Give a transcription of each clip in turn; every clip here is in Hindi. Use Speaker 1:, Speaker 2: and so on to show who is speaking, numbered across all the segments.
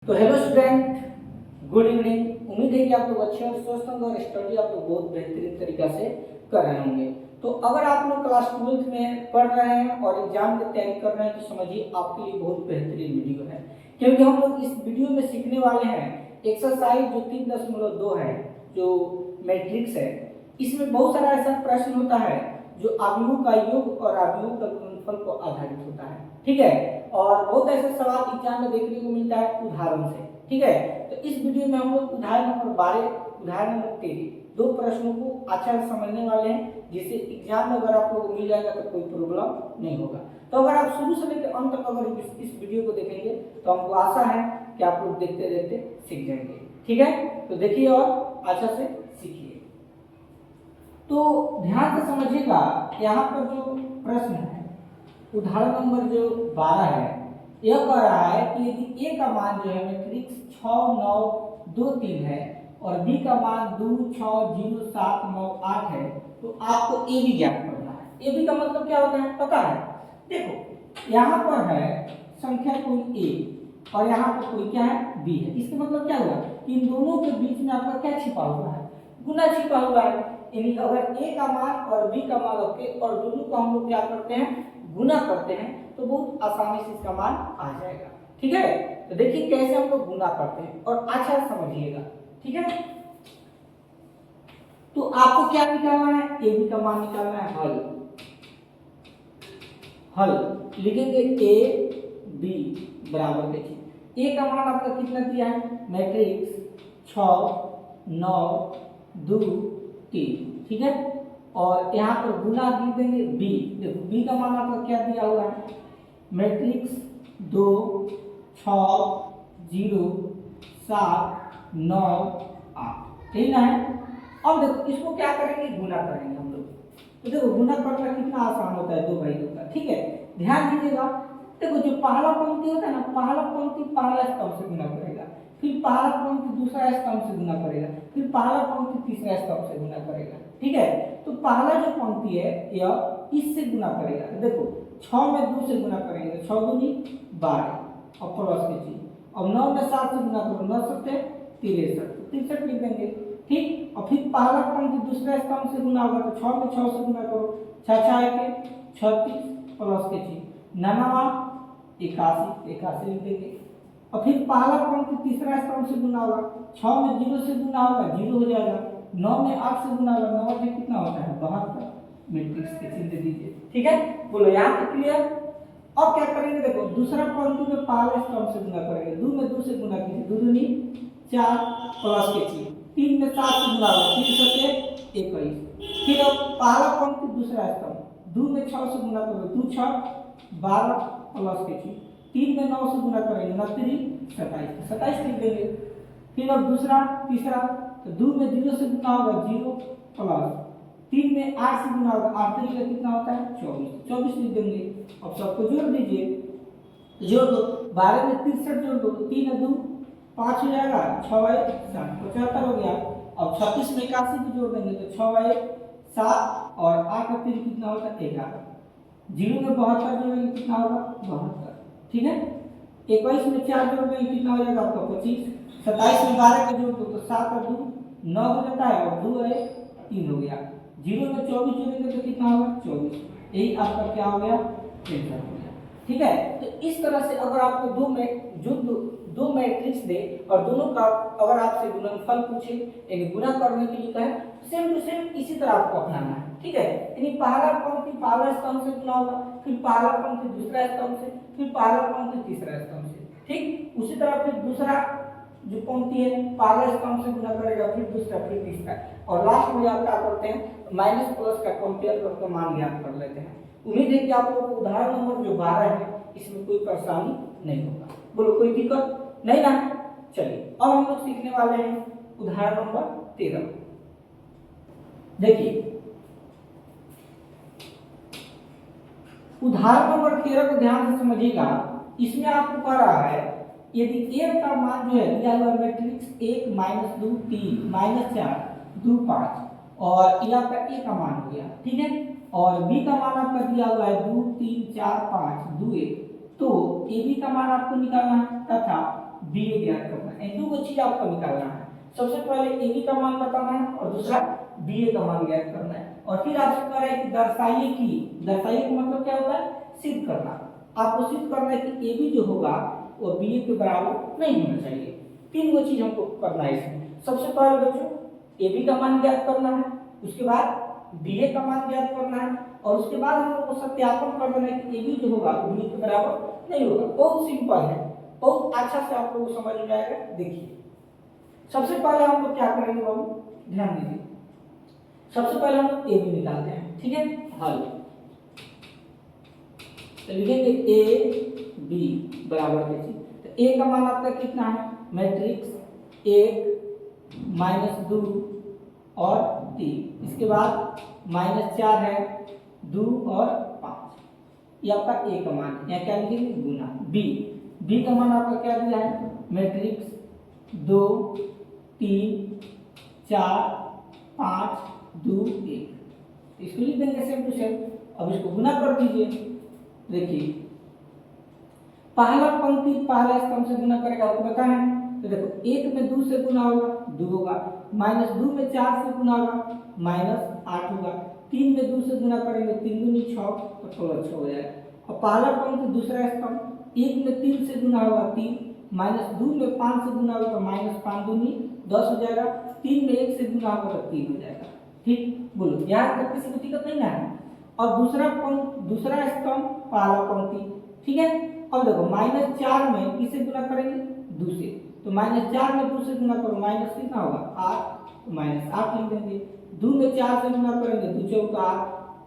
Speaker 1: तो हेलो स्टूडेंट, गुड इवनिंग। उम्मीद है कि आप लोग अच्छे और स्वस्थ होंगे और स्टडी आप लोग बहुत बेहतरीन तरीका से कर रहे होंगे। तो अगर आप लोग क्लास 12th में पढ़ रहे हैं और एग्जाम की तैयारी कर रहे हैं तो समझिए आपके लिए बहुत बेहतरीन वीडियो है, क्योंकि हम लोग इस वीडियो में सीखने वाले हैं एक्सरसाइज जो 3.2 है, जो मैट्रिक्स है। इसमें बहुत सारा ऐसा प्रश्न होता है जो अवयवों का योग और अवयवों का गुणनफल को आधारित होता है, ठीक है। और बहुत ऐसे सवाल एग्जाम में देखने को मिलता है उदाहरण से, ठीक है। तो इस वीडियो में हम लोग उदाहरण नंबर 12, उदाहरण नंबर 13 दो प्रश्नों को अच्छा से समझने वाले हैं, जिससे एग्जाम में अगर आप लोगों को मिल जाएगा तो कोई प्रॉब्लम नहीं होगा। तो अगर आप शुरू से लेकर अंत तक अगर इस वीडियो को देखेंगे तो हमको आशा है कि आप लोग देखते देखते सीख जाएंगे, ठीक है। तो देखिए और अच्छा से सीखिए। तो ध्यान से समझिएगा, यहाँ पर जो प्रश्न है उदाहरण नंबर जो 12 है, यह कह रहा है कि यदि ए का मान जो है मैट्रिक्स 6 9 2 3 है और बी का मान 2 6 0 7 9 8 है, तो आपको ए बी ज्ञात करना है। ए बी का मतलब क्या होता है पता है? देखो यहाँ पर है संख्या कोई ए और यहाँ पर कोई क्या है बी है। इसका मतलब क्या हुआ कि इन दोनों के बीच में आपका क्या छिपा हुआ है? गुना छिपा हुआ है। यानी अगर ए का मान और बी का मान रख के और दोनों को हम लोग क्या करते हैं, गुना करते हैं, तो बहुत आसानी से इसका मान आ जाएगा, ठीक है। तो देखिए कैसे हम लोग गुना करते हैं और अच्छा समझिएगा, ठीक है। तो आपको क्या निकालना है? ए बी का मान निकालना है। हल लिखेंगे ए बी बराबर, देखिए ए का मान आपका कितना दिया है मैट्रिक्स 6 9 2 3, ठीक है। और यहाँ पर गुना लिख देंगे बी। देखो बी का मान आपका क्या दिया हुआ है मैट्रिक्स 2 6 0 7 9 8, ठीक ना है। अब देखो इसको क्या करेंगे, गुना करेंगे हम लोग। तो देखो गुना करना कितना आसान होता है, 2 बाई 2 का, ठीक है। ध्यान दीजिएगा, देखो जो पहला पंक्ति होता है ना, पहला पंक्ति पहला स्तंभ से गुना करेगा, फिर पहला पंक्ति दूसरा स्तंभ से गुना करेगा, फिर पहला पंक्ति तीसरा स्तंभ से गुना करेगा, ठीक है। तो पहला जो पंक्ति है यह इससे गुना करेगा। देखो 6 में 2 से गुना करेंगे, 6 दूनी 12 और प्लस के चीज। अब 9 में 7 से गुना करो, 9 सत्ते 63, 63 लिख देंगे, ठीक। और फिर पहला पंक्ति दूसरा स्तंभ से गुना होगा तो 6 में 6 से गुना करो, 6 6 के 36 प्लस के चीज 99 81 81 लिख देंगे। और फिर पहला पंक्ति तीसरा स्तंभ से गुना होगा, 6 में 0 से गुना होगा 0 हो जाएगा, 9 में 8 से गुना होगा, 9 में कितना होता है 72, मैट्रिक्स के चिन्ह दीजिए, ठीक है। बोलो यहाँ तक क्लियर। अब क्या करेंगे, देखो दूसरा पंक्ति में पहले स्तंभ से गुना करेंगे, 2 में 2 से गुना कीजिए, 2 दूनी 4 प्लस के चीज, 3 में 7 से गुना होगा, 3 सत्ते 21। फिर अब पहला पंक्ति दूसरा स्तंभ, 2 में 6 से गुना करो, 2 6 12 प्लस के चीज, 3 में 9 से गुना करेंगे, 29 27 27 लिख देंगे। फिर अब दूसरा तीसरा, तो 2 में 0 से गुना होगा 0 प्लस 3 में 8 से गुना होगा, 8 का कितना होता है 24 24 लिख देंगे। अब सबको जोड़ दीजिए, जोड़ दो, 12 में 63 जोड़ दो, 3 2 5 हो जाएगा, 6 बाई 7 75 हो गया। अब 36 में 81 भी जोड़ देंगे तो 6 बाई 7 और 8 का 3 कितना होता है 11, 0 में 72 जोड़ेंगे कितना होगा 72, ठीक है। 21 में 4 जोड़ेंगे कितना हो जाएगा आपका 25, 27 में 12 का जोड़ दो तो 7 और 2 9 हो जाता है और 2 है 3 हो गया, 0 में 24 जोड़ेंगे तो कितना होगा 24। यही आपका क्या हो गया आंसर हो गया, ठीक है। तो इस तरह से अगर आपको दो मैट्रिक्स दे और दोनों का अगर आपसे गुणनफल पूछे यानी गुना करने के लिए कहे, सेम टू सेम इसी तरह आपको अपनाना है, ठीक है। यानी पहला पंक्ति पहला स्तंभ से गुना होगा, फिर पहला पंक्ति दूसरा स्तंभ से, फिर पहला पंक्ति तीसरा स्तंभ से, ठीक। उसी तरह फिर दूसरा जो पंक्ति है पहला स्तंभ से गुना करेगा, फिर दूसरा, फिर तीसरा, और लास्ट में आप क्या करते हैं माइनस प्लस का कंपेयर करके मान ज्ञात कर लेते हैं। उम्मीद है कि आप लोगों को उदाहरण नंबर जो 12 है इसमें कोई परेशानी नहीं होगा। बोलो कोई दिक्कत नहीं ना? चलिए अब हम लोग सीखने वाले हैं उदाहरण नंबर 13। देखिए उदाहरण नंबर 13 को ध्यान से समझिएगा। इसमें आपको कह रहा है यदि a का मान जो है दिया हुआ मैट्रिक्स 1 -2 3 -4 2 5 और ये आपका a का मान हो गया, ठीक है। और b का मान आपका दिया हुआ है 2 3 4 5 2 1, तो ab का मान आपको निकालना है तथा बी ए ज्ञात करना है। दो चीज आपको निकालना है, सबसे पहले ए बी का मान बताना है और दूसरा बी ए का मान ज्ञात करना है। और फिर आपसे कह रहा है कि दर्शाइए का मतलब क्या होता है, सिद्ध करना। आपको सिद्ध करना है कि ए बी जो होगा वो बी ए के बराबर नहीं होना चाहिए। तीन वो चीज हमको करना है इसमें। सबसे पहले बच्चों ए बी का मान ज्ञात करना है, उसके बाद बी ए का मान ज्ञात करना है और उसके बाद हम लोग को सत्यापन कर देना है कि ए बी जो होगा वो बी ए के बराबर नहीं होगा। बहुत सिंपल है, बहुत अच्छा से आप लोगों को समझ में आएगा। देखिए सबसे पहले हम लोग क्या करेंगे बाबू, ध्यान दीजिए। सबसे पहले हम लोग ए बी निकालते हैं, ठीक है। हल तो लिखेंगे ए बी बराबर देखिए, तो ए का मान आपका कितना है, मैट्रिक्स 1 माइनस 2 और 3, इसके बाद -4 है 2 और 5, ये आपका ए का मान है। यहाँ क्या लिखेंगे, गुना। बी का मान आपका क्या दिया है, मैट्रिक्स 2 3 4 5 2 1, इसको लिख देंगे सेम टू सेम। अब इसको गुना कर दीजिए। देखिए पहला पंक्ति पहला स्तंभ से गुना करेगा, आपको पता है। तो देखो 1 में 2 से गुना होगा 2 होगा, -2 में 4 से गुना होगा -8 होगा, 3 में 2 से गुना करेंगे 3 दूनी 6 तो 16 हो जाएगा। और पहला पंक्ति दूसरा स्तंभ 1 में 3 से गुना होगा 3, -2 में 5 से गुना होगा तो -5 दूनी 10 हो जाएगा, 3 में 1 से गुना होगा तो 3 हो जाएगा। ठीक बोलो, यहाँ तक किसी को दिक्कत नहीं है। और दूसरा स्तंभ पहला पंक्ति, ठीक है। अब देखो -4 में किसे गुना करेंगे, 2 से, तो -4 में 2 से गुना करो माइनस कितना होगा 8, तो -8 लिख देंगे। 2 में 4 से गुना करेंगे 2 चौका 8,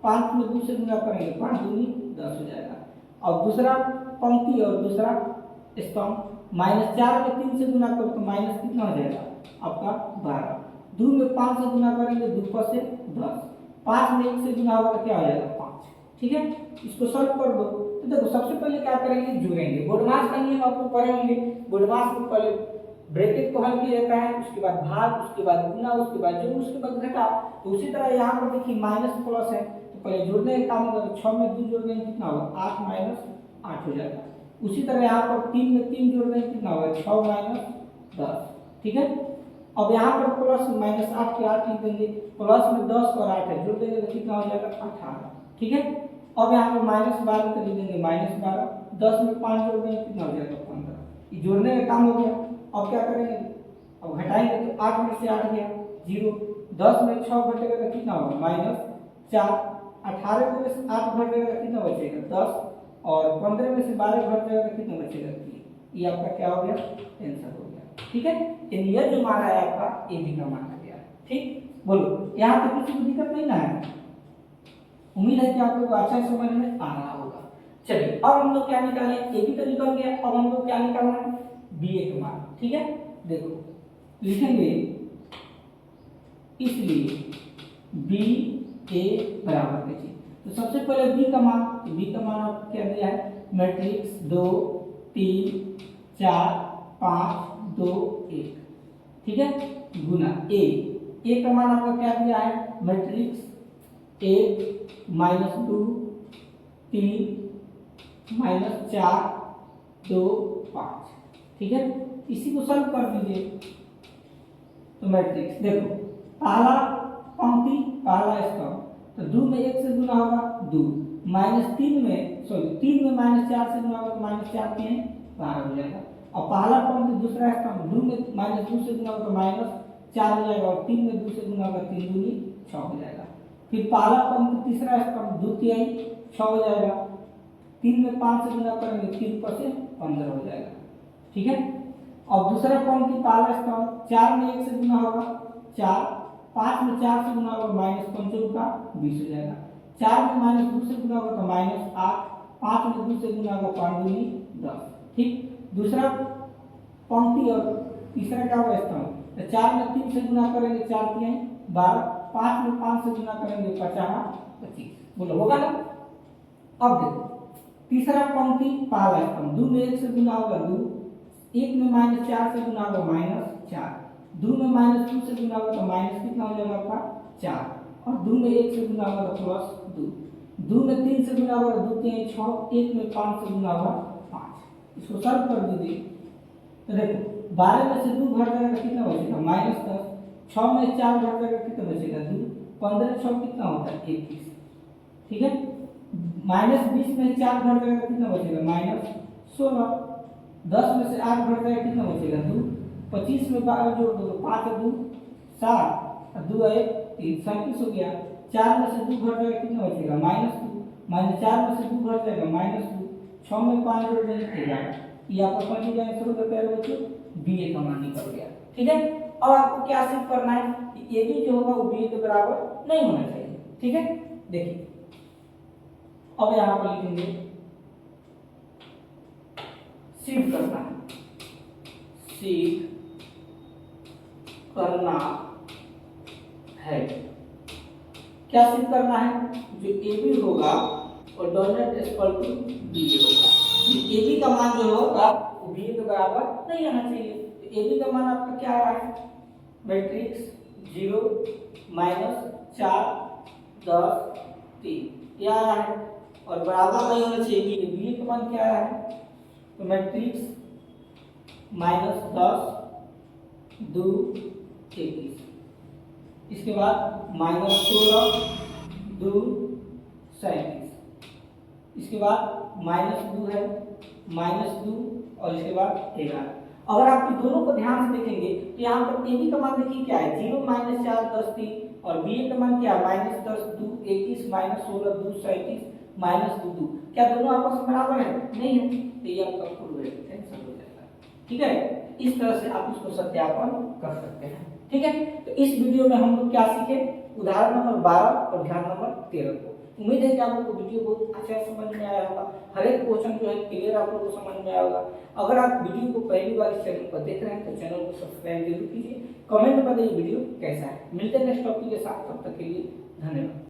Speaker 1: 5 में 2 से गुना करेंगे 5 दूनी 10 हो जाएगा। और दूसरा पंक्ति और दूसरा स्तंभ -4 में 3 से गुना करो तो माइनस कितना हो जाएगा आपका 12, 2 में 5 से गुना करेंगे 2 पर से 10, 5 में 1 से गुना होगा तो क्या हो जाएगा 5, ठीक है। इसको सॉल्व कर दो। तो देखो सबसे पहले क्या करेंगे, जोड़ेंगे। बोडमास का नियम आपको पढ़े होंगे। बोडमास में पहले ब्रैकेट को हल किया जाता है, उसके बाद भाग, उसके बाद गुना, उसके बाद जोड़, उसके बाद घटा। तो उसी तरह यहाँ पर देखिए माइनस प्लस है, तो पहले जोड़ने का काम होगा। तो 6 में 2 जोड़ देंगे कितना होगा 8 - 8 हो जाएगा। उसी तरह यहाँ पर 3 में 3 जोड़ देंगे कितना होगा 6 - 10, ठीक है। अब यहाँ पर प्लस -8 के 8 लिख देंगे, प्लस में 10 और 8 है, जोड़ देंगे तो कितना हो जाएगा 18, ठीक है। अब यहाँ पर -12 तो लिख देंगे -12, 10 में 5 जोड़ देंगे कितना हो जाएगा 15। ये जोड़ने का काम हो गया। अब क्या करेंगे, अब घटाएंगे तो 8 में से 8 गया 0, 10 में 6 घटेगा तो कितना होगा -4, 18 में से 8 घटेगा तो कितना बचेगा 10, और 15 में से 12 घट जाएगा तो कितना बचेगा 3। ये आपका क्या हो गया, आंसर हो गया, ठीक है। ये जो मान है आपका ए बी का मान आ गया, ठीक। बोलो यहाँ पे किसी को दिक्कत नहीं ना है। उम्मीद है कि आप लोग को अच्छा समझ में आ रहा होगा। चलिए अब हम लोग क्या निकालें, ए बी तो निकल गया, अब हम लोग क्या निकालना है, बी ए का मान, ठीक है। देखो लिखेंगे, इसलिए बी ए बराबर देखिए, तो सबसे पहले बी का मान, तो बी का मान आपको क्या दिया है, मैट्रिक्स 2 3 4 5 2 1, ठीक है, गुना ए का मान आपका क्या दिया है, मैट्रिक्स 1 -2 3 -4 2 5, ठीक है। इसी को सॉल्व कर दीजिए। तो मैट्रिक्स देखो पहला पंक्ति पहला स्तंभ, तो 2 में 1 से गुना होगा 2, -3 में 3 में -4 से गुना होगा तो -4 3 12 हो जाएगा। और पहला पंक्ति दूसरा स्तंभ 2 में -2 से गुना होगा तो -4 हो जाएगा, और 3 में 2 से गुना होगा 3 दूनी 6 हो जाएगा। फिर पहला पंक्ति तीसरा स्तंभ 2 तिहाई 6 हो जाएगा, 3 में 5 से गुना करेंगे 3 पर से 15 हो जाएगा, ठीक है। और दूसरा पंक्ति पहला स्तंभ 4 में 1 से गुना होगा 4, 5 में 4 से गुना होगा -5 का 20 हो जाएगा, 4 में -2 से गुना होगा तो -8, 5 में 2 से गुना होगा 5 दूनी 10, ठीक। दूसरा पंक्ति और तीसरा क्या होगा स्तंभ, तो 4 में 3 से गुना करेंगे 4 तिहाई 12, 5 में 5 से गुना करेंगे 50 25, बोलो होगा ना। अब देखो तीसरा पंक्ति पहला स्तंभ 2 में 1 से गुना होगा 2, 1 में -4 से गुना होगा -4, 2 में -2 से गुना होगा तो माइनस कितना हो जाएगा आपका 4, और 2 में 1 से गुना होगा तो +2, 2 में 3 से गुना होगा 2 3 6, 1 में 5 से गुना होगा 5। इसको सॉल्व कर दीजिए। तो देखो 12 में से 2 घट जाएगा तो कितना बचेगा -10, 6 में 4 घट जाएगा कितना बचेगा 2, 15 6 कितना होता है 21, ठीक है। -20 में 4 घट जाएगा कितना बचेगा -16, 10 में से 8 घट जाएगा कितना बचेगा 2, 25 में 12 जोड़ दो 5 2 7 2 1 3 37 हो गया। 4 में से 2 घट जाएगा कितना बचेगा -2, -4 में से 2 घट जाएगा -2, 6 में 5 जोड़ देंगे 11। ये आपका क्वांटिटी आंसर होगा प्यारे बच्चों, बी ए का मान निकल गया, ठीक है। अब आपको क्या सिद्ध करना है कि ए बी जो होगा वो बी ए के बराबर नहीं होना चाहिए, ठीक है। देखिए अब यहाँ पर लिखेंगे सिद्ध करना है, सिद्ध करना है, क्या सिद्ध करना है, जो ए बी होगा और डॉट इक्वल टू बी होगा। ए बी का मान जो होगा वो बी के बराबर नहीं आना चाहिए। तो ए बी का मान आपका क्या आ रहा है, मैट्रिक्स 0 -4 10 3 क्या आ रहा है, और बराबर नहीं होना चाहिए। बी का मान क्या आ रहा है, तो मैट्रिक्स -10 2 21, इसके बाद -16 2 37, इसके बाद -2 है -2 और इसके बाद 11। अगर आप दोनों को ध्यान से देखेंगे तो यहाँ पर ए बी का मान देखिए क्या है 0 -4 10 3 और बी ए का मान क्या है -10 2 21 -16 2 37 -2 क्या दोनों आपस में बराबर है, नहीं है, तो ये आपका फुल कैंसिल हो जाएगा, ठीक है। इस तरह से आप इसको सत्यापन कर सकते हैं, ठीक है। तो इस वीडियो में हम लोग क्या सीखे, उदाहरण नंबर 12 और उदाहरण नंबर 13 को। उम्मीद है कि आप लोग को वीडियो बहुत अच्छा समझ में आया होगा, हर एक क्वेश्चन जो है क्लियर आप लोग को समझ में आया होगा। अगर आप वीडियो को पहली बार इस चैनल पर देख रहे हैं तो चैनल को सब्सक्राइब जरूर कीजिए, कमेंट में बताइए वीडियो कैसा है। मिलते हैं नेक्स्ट टॉपिक के साथ, तब तक के लिए धन्यवाद।